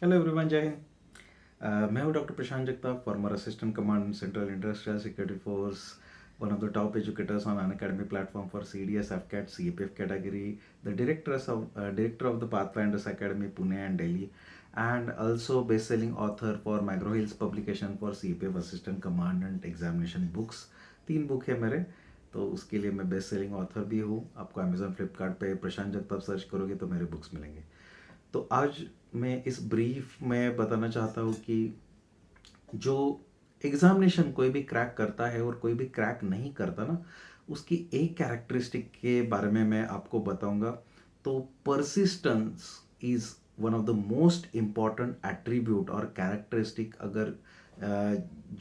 Hello everyone, जय हिंद। मैं हूं doctor Prashant Jagtap, farmer assistant command central industrial security force, one of the top educators on Unacademy platform for CDS, FCAT, CAPF category, the director of the Pathfinders Academy, Pune and Delhi, and also best-selling author for McGraw Hill's publication for CAPF Assistant Commandant Examination books। 3 book है मेरे, तो उसके लिए मैं best selling author भी हूँ। आपको Amazon Flipkart पे प्रशांत जगताप सर्च करोगे तो मेरे बुक्स मिलेंगे। तो आज मैं इस ब्रीफ में बताना चाहता हूँ कि जो एग्जामिनेशन कोई भी क्रैक करता है और कोई भी क्रैक नहीं करता ना, उसकी एक कैरेक्टरिस्टिक के बारे में मैं आपको बताऊंगा। तो persistence is one of the most important attribute और कैरेक्टरिस्टिक अगर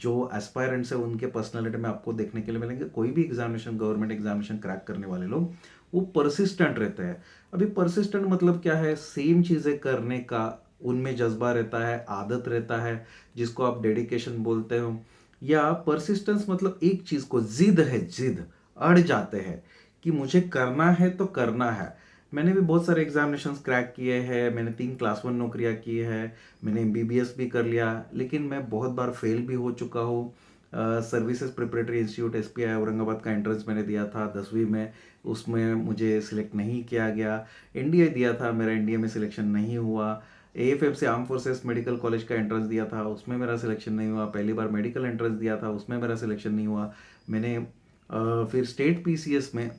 जो एस्पायरेंट्स है उनके पर्सनालिटी में आपको देखने के लिए मिलेंगे। कोई भी एग्जामिनेशन, गवर्नमेंट एग्जामिनेशन क्रैक करने वाले लोग वो परसिस्टेंट रहते हैं। अभी परसिस्टेंट मतलब क्या है? सेम चीज़ें करने का उनमें जज्बा रहता है, आदत रहता है, जिसको आप डेडिकेशन बोलते हो। या परसिस्टेंस मतलब एक चीज़ को, जिद है, जिद, अड़ जाते हैं कि मुझे करना है तो करना है। मैंने भी बहुत सारे एग्जामिनेशंस क्रैक किए हैं, मैंने 3 क्लास 1 नौकरियां की है, मैंने एमबीबीएस भी कर लिया, लेकिन मैं बहुत बार फेल भी हो चुका हूँ। Services preparatory institute SPI Aurangabad का एंट्रेंस मैंने दिया था 10वीं में, उसमें मुझे सिलेक्ट नहीं किया गया। एनडीए दिया था, मेरा एनडीए में सिलेक्शन नहीं हुआ। एएफएम से आर्म फोर्सेस मेडिकल कॉलेज का एंट्रेंस दिया था, उसमें मेरा सिलेक्शन नहीं हुआ। पहली बार मेडिकल एंट्रेंस दिया था, उसमें मेरा सिलेक्शन नहीं हुआ। मैंने फिर स्टेट पीसीएस में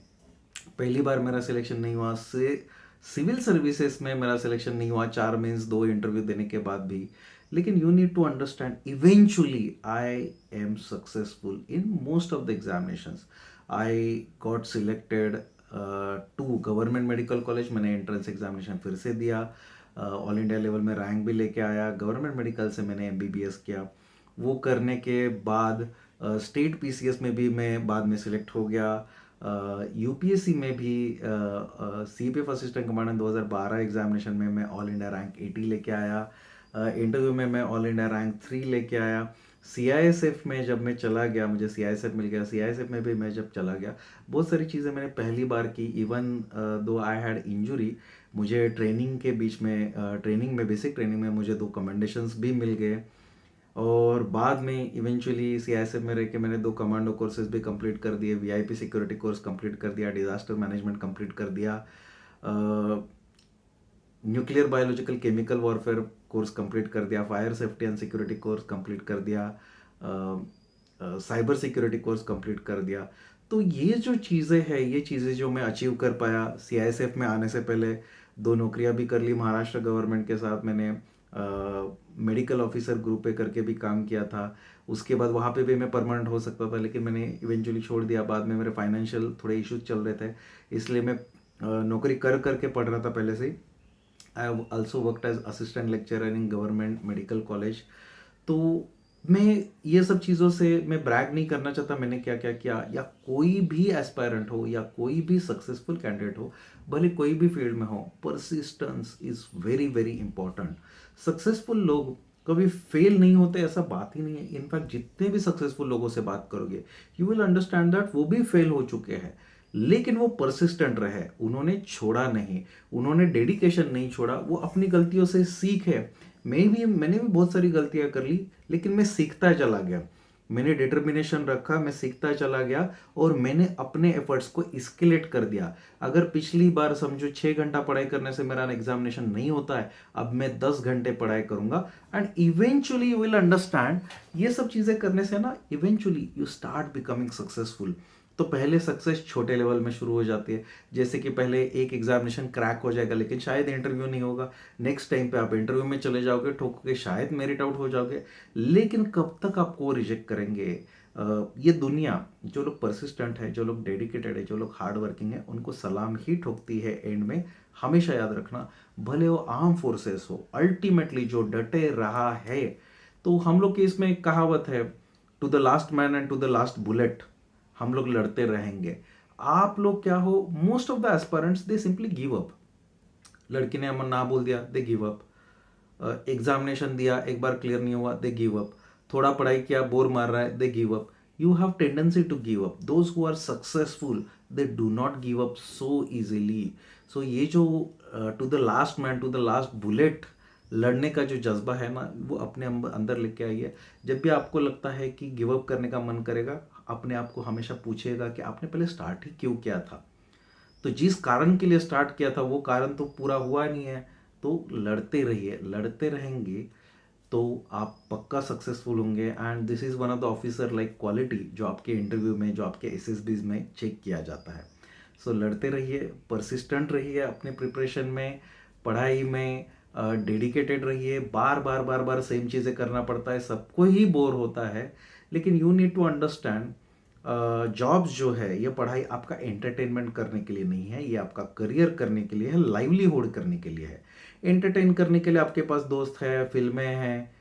पहली बार मेरा सिलेक्शन नहीं हुआ। से सिविल सर्विसेज में मेरा सिलेक्शन नहीं हुआ, 4 मेंस 2 इंटरव्यू देने के बाद भी। लेकिन you need to understand, eventually I am successful in most of the examinations. I got selected to government medical college. मैंने एंट्रेंस एग्जामिनेशन फिर से दिया, ऑल इंडिया लेवल में रैंक भी लेके आया। गवर्नमेंट मेडिकल से मैंने एमबीबीएस किया। वो करने के बाद स्टेट पीसीएस में भी मैं बाद में सिलेक्ट हो गया। यूपीएससी में भी सीपीएफ असिस्टेंट कमांडेंट 2012 एग्जामिनेशन में मैं ऑल इंडिया रैंक 80 लेके आया। इंटरव्यू में मैं ऑल इंडिया रैंक 3 लेके आया। सीआईएसएफ में जब मैं चला गया, मुझे सीआईएसएफ मिल गया। सीआईएसएफ में भी मैं जब चला गया, बहुत सारी चीज़ें मैंने पहली बार की। Even though I had injury, मुझे ट्रेनिंग के बीच में, ट्रेनिंग में, बेसिक ट्रेनिंग में मुझे 2 कमेंडेशंस भी मिल गए। और बाद में इवेंचुअली सीआईएसएफ में रह के मैंने 2 कमांडो कोर्सेज भी कंप्लीट कर दिए, वीआईपी सिक्योरिटी कोर्स कंप्लीट कर दिया, डिजास्टर मैनेजमेंट कंप्लीट कर दिया, nuclear biological chemical warfare course complete कर दिया, fire safety and security course complete कर दिया, साइबर सिक्योरिटी कोर्स कंप्लीट कर दिया। तो ये जो चीज़ें हैं, ये चीज़ें जो मैं अचीव कर पाया सीआईएसएफ में आने से पहले, 2 नौकरियां भी कर ली महाराष्ट्र गवर्नमेंट के साथ। मैंने मेडिकल ऑफिसर ग्रुप पे करके भी काम किया था। उसके बाद वहाँ पे भी मैं परमानेंट हो सकता था, लेकिन मैंने इवेंचुअली छोड़ दिया। बाद में मेरे फाइनेंशियल थोड़े इश्यूज चल रहे थे, इसलिए मैं नौकरी कर करके पढ़ रहा था पहले से ही। I have also worked as assistant lecturer in government medical college. तो मैं ये सब चीज़ों से मैं ब्रैग नहीं करना चाहता मैंने क्या क्या किया, या कोई भी एस्पायरेंट हो या कोई भी सक्सेसफुल कैंडिडेट हो, भले कोई भी फील्ड में हो, persistence is very very important. Successful लोग कभी फेल नहीं होते, ऐसा बात ही नहीं है। इनफैक्ट जितने भी सक्सेसफुल लोगों से बात करोगे, यू विल अंडरस्टैंड दैट वो भी फेल हो चुके हैं, लेकिन वो परसिस्टेंट रहे, उन्होंने छोड़ा नहीं, उन्होंने डेडिकेशन नहीं छोड़ा, वो अपनी गलतियों से सीखे। मैंने भी बहुत सारी गलतियां कर ली, लेकिन मैं सीखता चला गया। मैंने डिटर्मिनेशन रखा, मैं सीखता चला गया, और मैंने अपने एफर्ट्स को स्केलेट कर दिया। अगर पिछली बार समझो 6 घंटा पढ़ाई करने से मेरा एग्जामिनेशन नहीं होता है, अब मैं 10 घंटे पढ़ाई करूंगा। And eventually you will understand, ये सब चीजें करने से ना eventually you start becoming successful. तो पहले सक्सेस छोटे लेवल में शुरू हो जाती है, जैसे कि पहले एक एग्जामिनेशन क्रैक हो जाएगा, लेकिन शायद इंटरव्यू नहीं होगा। नेक्स्ट टाइम पे आप इंटरव्यू में चले जाओगे, ठोकोगे, शायद मेरिट आउट हो जाओगे, लेकिन कब तक आपको रिजेक्ट करेंगे? ये दुनिया, जो लोग परसिस्टेंट है, जो लोग डेडिकेटेड है, जो लोग हार्ड वर्किंग है, उनको सलाम ही ठोकती है एंड में। हमेशा याद रखना, भले वो आर्म फोर्सेस हो, अल्टीमेटली जो डटे रहा है। तो हम लोग की इसमें एक कहावत है, to the last man and to the last bullet, हम लोग लड़ते रहेंगे। आप लोग क्या हो, most of the aspirants they simply give up. लड़की ने अमन ना बोल दिया, दे गिव अप। एग्जामिनेशन दिया, एक बार क्लियर नहीं हुआ, दे गिव अप। थोड़ा पढ़ाई किया, बोर मार रहा है, they give up. You have tendency to give up. Those who are successful, they do not give up so easily. So ये जो to the last man to the last bullet लड़ने का जो जज्बा है ना, वो अपने अंदर लेके आइए। जब भी आपको लगता है कि गिव अप करने का मन करेगा, अपने आप को हमेशा पूछिएगा कि आपने पहले स्टार्ट ही क्यों किया था। तो जिस कारण के लिए स्टार्ट किया था वो कारण तो पूरा हुआ नहीं है, तो लड़ते रहिए। लड़ते रहेंगे तो आप पक्का सक्सेसफुल होंगे। And this is one of the officer like quality जो आपके इंटरव्यू में, जो आपके एसएसबीज में चेक किया जाता है। सो लड़ते रहिए, परसिस्टेंट रहिए अपने प्रिपरेशन में, पढ़ाई में डेडिकेटेड रहिए। बार बार बार बार सेम चीज़ें करना पड़ता है, सबको ही बोर होता है, लेकिन you need to understand jobs जो है, ये पढ़ाई आपका एंटरटेनमेंट करने के लिए नहीं है, ये आपका करियर करने के लिए है, लाइवलीहुड करने के लिए है। एंटरटेन करने के लिए आपके पास दोस्त है, फिल्में हैं,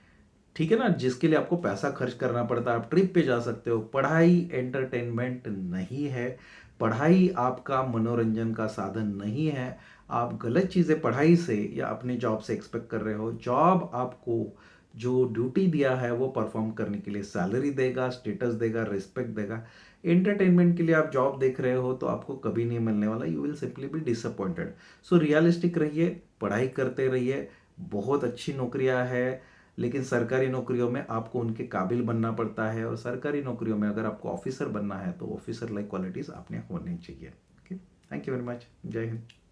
ठीक है ना, जिसके लिए आपको पैसा खर्च करना पड़ता है, आप ट्रिप पे जा सकते हो। पढ़ाई एंटरटेनमेंट नहीं है, पढ़ाई आपका मनोरंजन का साधन नहीं है। आप गलत चीज़ें पढ़ाई से या अपने जॉब से एक्सपेक्ट कर रहे हो। जॉब आपको जो ड्यूटी दिया है वो परफॉर्म करने के लिए सैलरी देगा, स्टेटस देगा, रिस्पेक्ट देगा। एंटरटेनमेंट के लिए आप जॉब देख रहे हो तो आपको कभी नहीं मिलने वाला, you will simply be disappointed. So realistic रहिए, पढ़ाई करते रहिए। बहुत अच्छी नौकरियां है, लेकिन सरकारी नौकरियों में आपको उनके काबिल बनना पड़ता है, और सरकारी नौकरियों में अगर आपको ऑफिसर बनना है तो ऑफिसर लाइक क्वालिटीज़ आपने होनी चाहिए। Okay, thank you very much. जय हिंद।